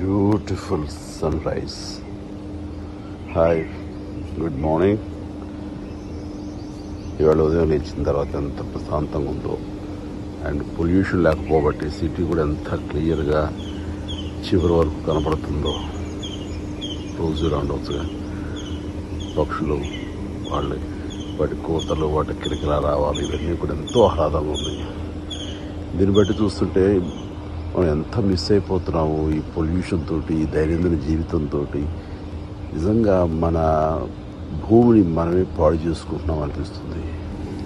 Beautiful sunrise. Hi, good morning. ఇవాళ ఉదయం లేచిన తర్వాత ఎంత ప్రశాంతంగా ఉందో, అండ్ పొల్యూషన్ లేకపోబట్టి సిటీ కూడా ఎంత క్లియర్గా చివరి వరకు కనపడుతుందో. రోజు రాండవచ్చుగా పక్షులు వాటి కోతలు, వాటి కిరకిలా రావాలి, ఇవన్నీ కూడా ఎంతో ఆహ్లాదంగా ఉంది. దీన్ని బట్టి చూస్తుంటే మనం ఎంత మిస్ అయిపోతున్నాము ఈ పొల్యూషన్ తోటి, ఈ దైనందిన జీవితంతో. నిజంగా మన భూమిని మనమే పాడు చేసుకుంటున్నాం అనిపిస్తుంది.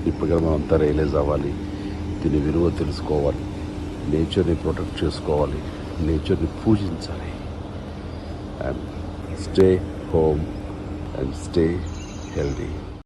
ఇప్పటికీ మనం అంతా రియలైజ్ అవ్వాలి, దీని విలువ తెలుసుకోవాలి, నేచర్ని ప్రొటెక్ట్ చేసుకోవాలి, నేచర్ని పూజించాలి. And stay home and stay healthy.